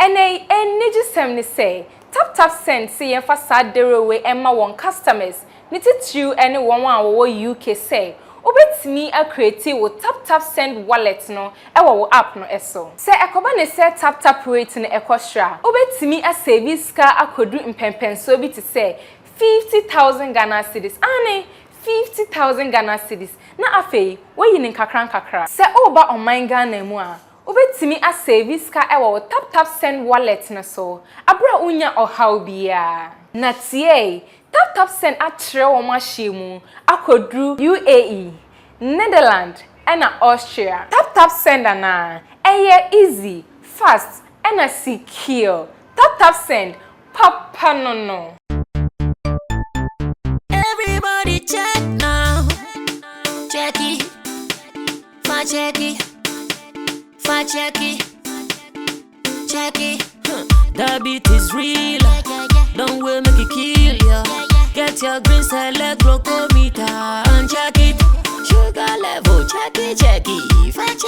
Ejisem ni say tap send see yen fa sadere we emma won customers ni titu ene won a wo UK say obetimi a create wo tap send wallet no e wo app no eso se ekoba ne se tap rate no ekostra obetimi a save ska akodu impempenso bi ti say 50,000 Ghana cedis ane 50,000 Ghana cedis na afei wo yin kakra se oba on Ghana mu a obetimi a save ska ewo tap send wallet na so abra unya ohaw bia na tie tap send atre wo mahye akodru UAE Netherlands and Austria tap send na easy fast and secure tap send papa no everybody check now check it check it. The beat is real. Don't wait, make it kill ya. Get your green select glucometer and check it. Sugar level, check it. Check it. Green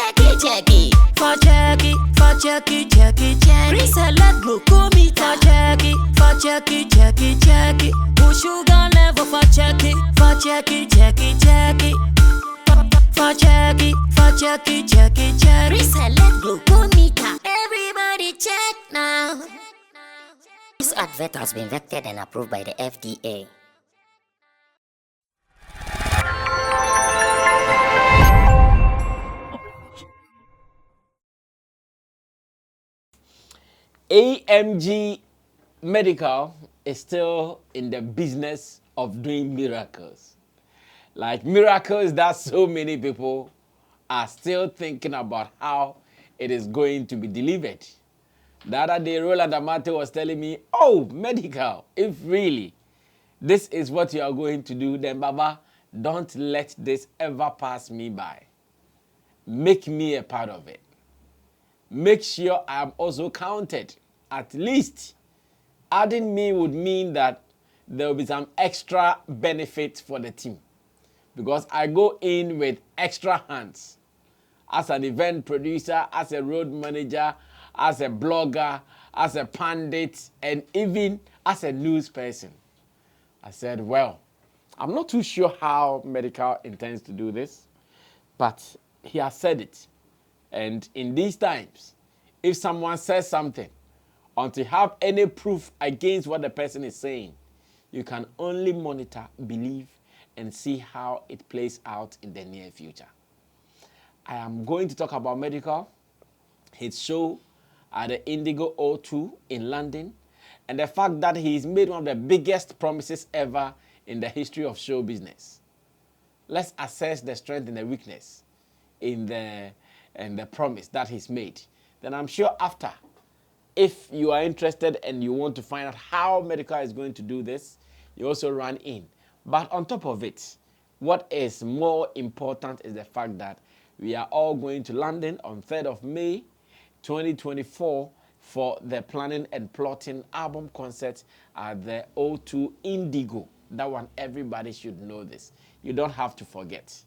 select glucometer, check it. Push sugar level, check it. Check. Reselect glucometer. Everybody check now. This advert has been vetted and approved by the FDA. AMG Medikal is still in the business of doing miracles. Like miracles that so many people are still thinking about how it is going to be delivered. The other day, Roland Amate was telling me, oh, Medikal, if really this is what you are going to do, then Baba, don't let this ever pass me by. Make me a part of it. Make sure I am also counted. At least adding me would mean that there will be some extra benefit for the team. Because I go in with extra hands. As an event producer, as a road manager, as a blogger, as a pundit, and even as a news person. I said, well, I'm not too sure how Medikal intends to do this, but he has said it. And in these times, if someone says something, until you have any proof against what the person is saying, you can only monitor, believe, and see how it plays out in the near future. I am going to talk about Medikal, his show at the Indigo O2 in London, and the fact that he's made one of the biggest promises ever in the history of show business. Let's assess the strength and the weakness in the promise that he's made. Then I'm sure after, if you are interested and you want to find out how Medikal is going to do this, you also run in. But on top of it, what is more important is the fact that we are all going to London on 3rd of May, 2024 for the Planning and Plotting album concert at the O2 Indigo. That one, everybody should know this. You don't have to forget.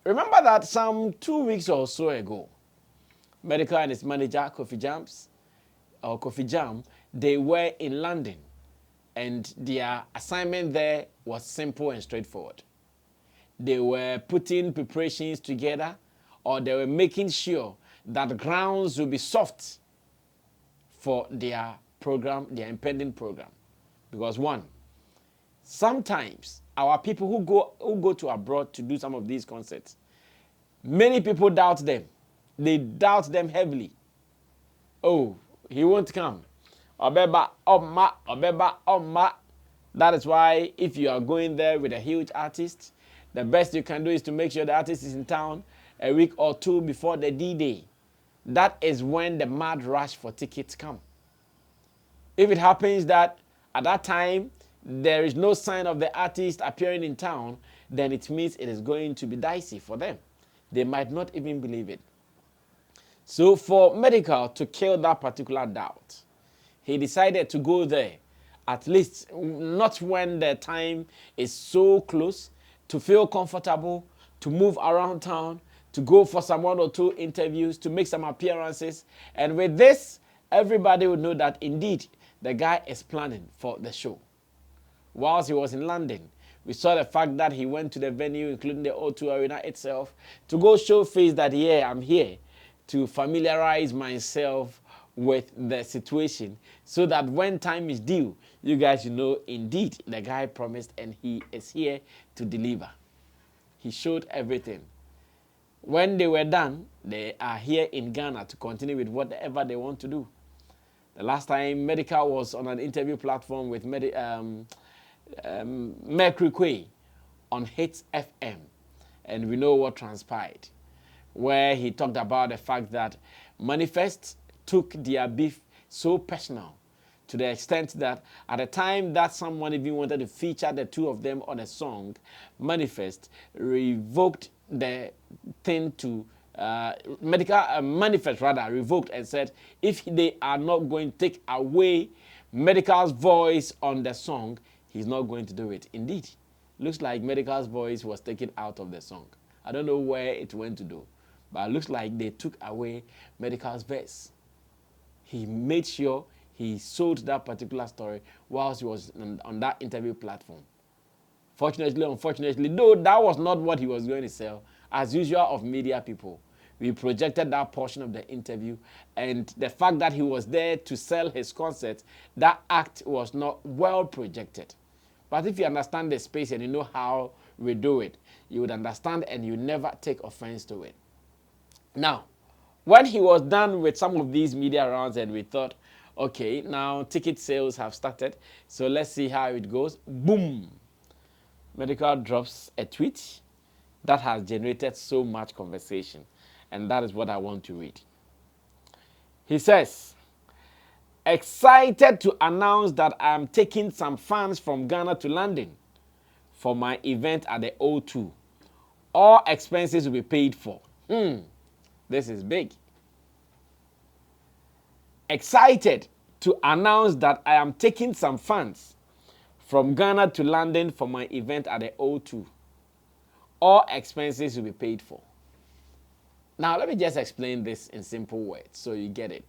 Remember that some 2 weeks or so ago, Medikal and his manager, Kofi Jam, they were in London. And their assignment there was simple and straightforward. They were putting preparations together, or they were making sure that grounds will be soft for their program, their impending program. Because one, sometimes our people who go to abroad to do some of these concerts, many people doubt them. They doubt them heavily. Oh, he won't come. Obeba, Oma. That is why if you are going there with a huge artist, the best you can do is to make sure the artist is in town a week or two before the D-Day. That is when the mad rush for tickets come. If it happens that at that time there is no sign of the artist appearing in town, then it means it is going to be dicey for them. They might not even believe it. So for Medikal to kill that particular doubt, he decided to go there, at least not when the time is so close, to feel comfortable, to move around town, to go for some 1 or 2 interviews, to make some appearances. And with this, everybody would know that indeed the guy is planning for the show. Whilst he was in London, we saw the fact that he went to the venue, including the O2 Arena itself, to go show face that, yeah, I'm here to familiarize myself with the situation so that when time is due, you guys know indeed the guy promised and he is here to deliver. He showed everything. When they were done, they are here in Ghana to continue with whatever they want to do. The last time Medikal was on an interview platform with Mercury Quay on Hits FM, and we know what transpired, where he talked about the fact that Manifest took their beef so personal to the extent that at the time that someone even wanted to feature the two of them on a song, Manifest revoked the thing to Manifest rather revoked and said if they are not going to take away Medical's voice on the song, he's not going to do it. Indeed, looks like Medical's voice was taken out of the song. I don't know where it went to do, but it looks like they took away Medical's verse. He made sure he sold that particular story whilst he was on that interview platform. Fortunately, unfortunately, though that was not what he was going to sell, as usual of media people, we projected that portion of the interview, and the fact that he was there to sell his concert, that act was not well projected. But if you understand the space and you know how we do it, you would understand and you never take offense to it. Now, when he was done with some of these media rounds and we thought, okay, now ticket sales have started, so let's see how it goes. Boom! Medikal drops a tweet that has generated so much conversation, and that is what I want to read. He says, excited to announce that I am taking some fans from Ghana to London for my event at the O2. All expenses will be paid for. This is big. Excited to announce that I am taking some fans from Ghana to London for my event at the O2. All expenses will be paid for. Now, let me just explain this in simple words so you get it.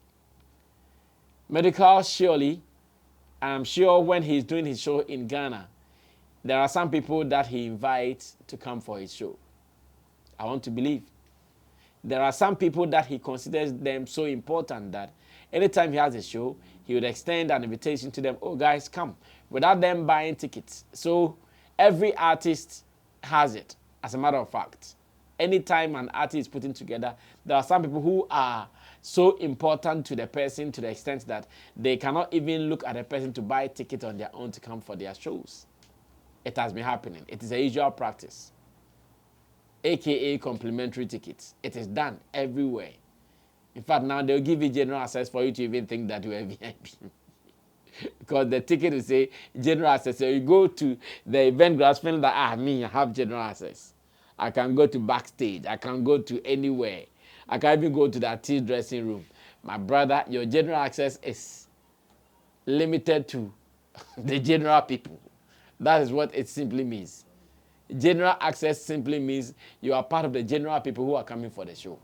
Medikal, surely, I'm sure when he's doing his show in Ghana, there are some people that he invites to come for his show. I want to believe. There are some people that he considers them so important that anytime he has a show, he would extend an invitation to them. Oh, guys, come. Without them buying tickets. So every artist has it, as a matter of fact. Anytime an artist is putting together, there are some people who are so important to the person to the extent that they cannot even look at a person to buy a ticket on their own to come for their shows. It has been happening. It is a usual practice. AKA complimentary tickets. It is done everywhere. In fact, now they'll give you general access for you to even think that you are VIP. Because the ticket will say general access. So you go to the event grounds feeling that, I have general access. I can go to backstage. I can go to anywhere. I can even go to the artist dressing room. My brother, your general access is limited to the general people. That is what it simply means. General access simply means you are part of the general people who are coming for the show.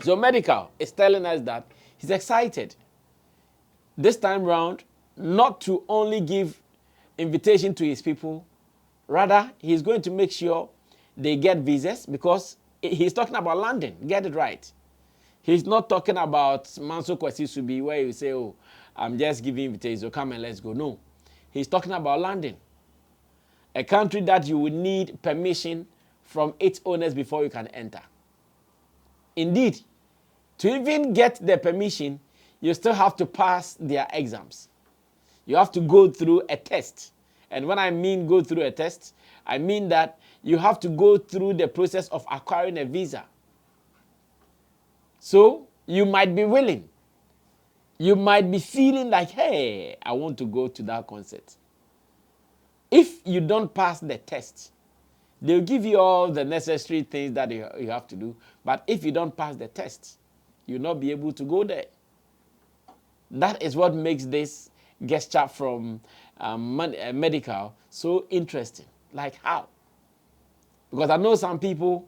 So Medikal is telling us that he's excited this time round not to only give invitation to his people, rather he's going to make sure they get visas, because he's talking about London. Get it right. He's not talking about Manso Kwesi Subi where you say, oh, I'm just giving invitations, so come and let's go. No. He's talking about London, a country that you would need permission from its owners before you can enter. Indeed, to even get the permission, you still have to pass their exams. You have to go through a test. And when I mean go through a test, I mean that you have to go through the process of acquiring a visa. So you might be willing. You might be feeling like, hey, I want to go to that concert. If you don't pass the test, they'll give you all the necessary things that you have to do. But if you don't pass the test, you'll not be able to go there. That is what makes this gesture from Medikal so interesting. Like how? Because I know some people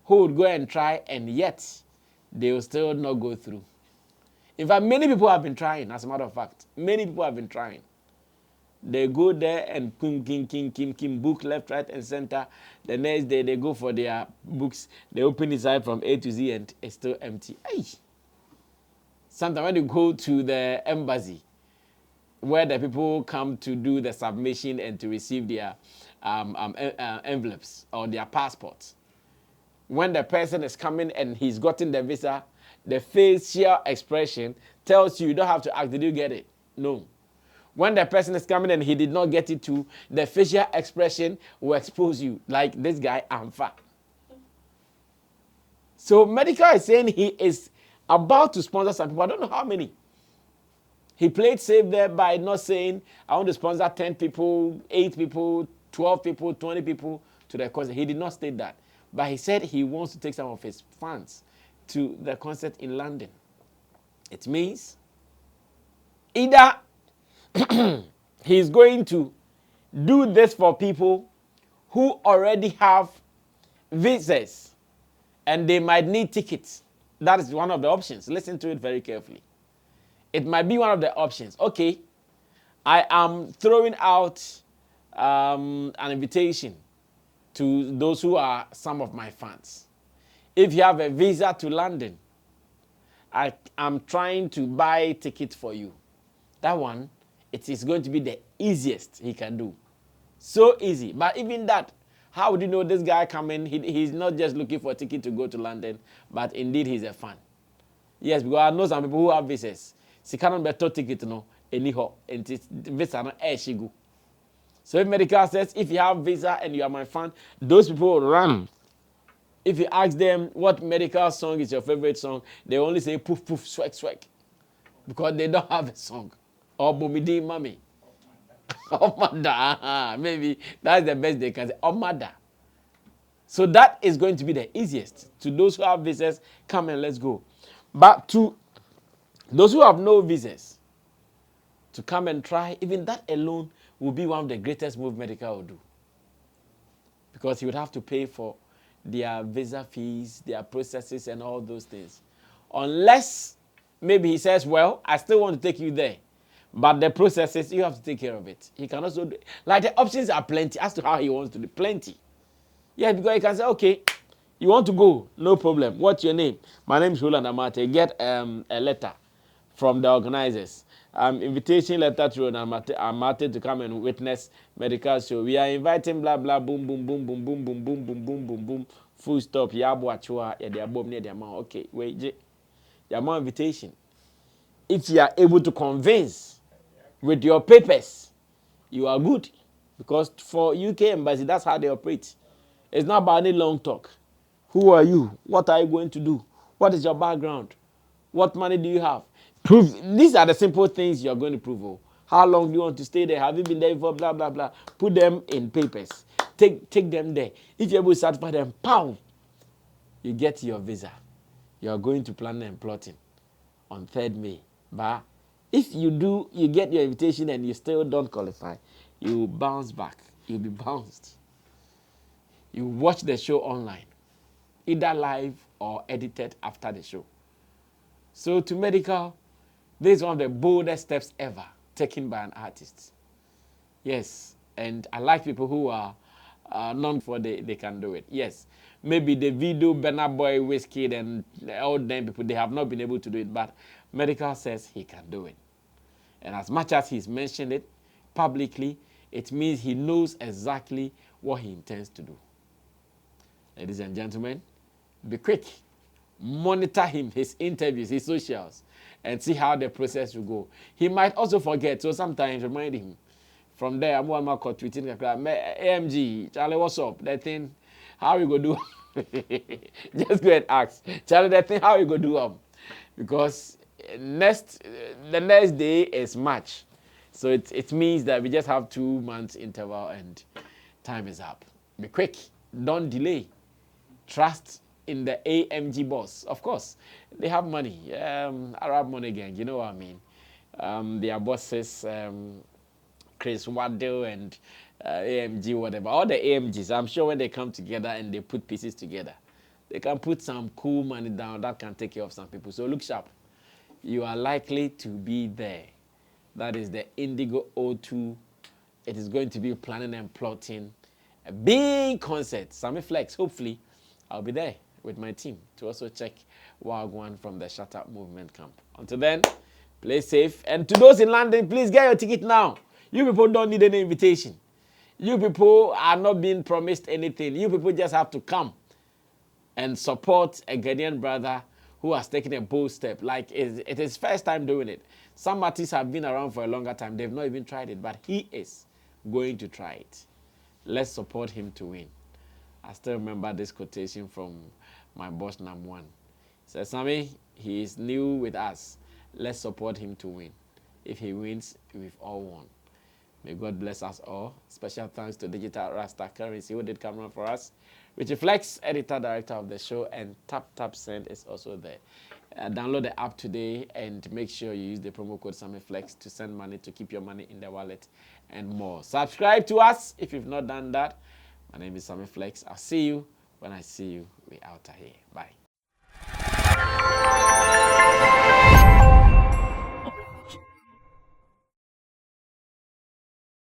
who would go and try and yet they will still not go through. In fact, many people have been trying, as a matter of fact. Many people have been trying. They go there and kim, book left, right, and center. The next day, they go for their books. They open it side from A to Z and it's still empty. Hey. Sometimes when you go to the embassy, where the people come to do the submission and to receive their envelopes or their passports, when the person is coming and he's gotten the visa, the facial expression tells you don't have to ask, did you get it? No. When the person is coming and he did not get it too, the facial expression will expose you. Like this guy, I'm fat. So Medikal is saying he is about to sponsor some people. I don't know how many. He played safe there by not saying, I want to sponsor 10 people, 8 people, 12 people, 20 people to the concert. He did not state that. But he said he wants to take some of his fans to the concert in London. It means either he's going to do this for people who already have visas and they might need tickets. That is one of the options. Listen to it very carefully. It might be one of the options. Okay, I am throwing out an invitation to those who are some of my fans. If you have a visa to London, I am trying to buy tickets for you. That one, it is going to be the easiest he can do. So easy. But even that, how would you know this guy coming? He's not just looking for a ticket to go to London, but indeed he's a fan. Yes, because I know some people who have visas. Si cannot better ticket no anyhow and visa no shigu. So if Medikal says if you have visa and you are my fan, those people will run. If you ask them what Medikal song is your favorite song, they only say poof poof swag swag. Because they don't have a song. Or Bomidi Mami. Omada. Maybe that's the best they can say. Omada. So that is going to be the easiest. To those who have visas, come and let's go. But to those who have no visas, to come and try, even that alone will be one of the greatest moves Medikal will do. Because he would have to pay for their visa fees, their processes, and all those things. Unless maybe he says, well, I still want to take you there. But the processes, you have to take care of it. He can also do, like the options are plenty as to how he wants to do. Plenty. Yeah, because he can say, okay, you want to go, no problem. What's your name? My name is Roland Amate. Get a letter from the organizers. Invitation letter to Roland Amate to come and witness Medikal show. We are inviting blah blah boom boom boom boom boom boom boom boom boom boom boom. Full stop. Yabu achua. Ya the above near the amount. Okay, wait. The amount invitation. If you are able to convince with your papers, you are good. Because for UK embassy, that's how they operate. It's not about any long talk. Who are you? What are you going to do? What is your background? What money do you have? Prove. These are the simple things you are going to prove. Oh. How long do you want to stay there? Have you been there for blah, blah, blah? Put them in papers. Take them there. If you're able to satisfy them, pow, you get your visa. You are going to plan and plotting on 3rd May. But if you get your invitation and you still don't qualify, you bounce back. You'll be bounced. You watch the show online, either live or edited after the show. So to Medikal, this is one of the boldest steps ever taken by an artist. Yes, and I like people who are known for they can do it. Yes, maybe the video, Burna Boy, Wizkid, and all them people, they have not been able to do it, but Medikal says he can do it. And as much as he's mentioned it publicly, it means he knows exactly what he intends to do. Ladies and gentlemen, be quick. Monitor him, his interviews, his socials, and see how the process will go. He might also forget, so sometimes remind him. From there, I'm one more tweeting, AMG, Charlie, what's up? That thing, how you go do? Just go and ask. Charlie, that thing, how you go do? Because the next day is March. So it means that we just have 2 months interval and time is up. Be quick. Don't delay. Trust in the AMG boss. Of course, they have money. Arab money gang, you know what I mean? Their bosses, Chris Waddell and AMG, whatever. All the AMGs, I'm sure when they come together and they put pieces together, they can put some cool money down that can take care of some people. So look sharp. you are likely to be there. That is the Indigo O2. It is going to be planning and plotting a big concert. Sammy Flex, hopefully, I'll be there with my team to also check Wagwan from the Shut Up Movement camp. Until then, play safe. And to those in London, please get your ticket now. You people don't need any invitation. You people are not being promised anything. You people just have to come and support a Ghanaian brother who has taken a bold step. Like, it is first time doing it. Some artists have been around for a longer time. They've not even tried it, but he is going to try it. Let's support him to win. I still remember this quotation from my boss, Nam1. He says, Sammy, he is new with us. Let's support him to win. If he wins, we've all won. May God bless us all. Special thanks to Digital Rasta Currency, who did camera for us. Richie Flex, editor, director of the show, and Tap Send is also there. Download the app today and make sure you use the promo code SammyFlex to send money, to keep your money in the wallet, and more. Subscribe to us if you've not done that. My name is Sammy Flex. I'll see you when I see you. We're out of here. Bye.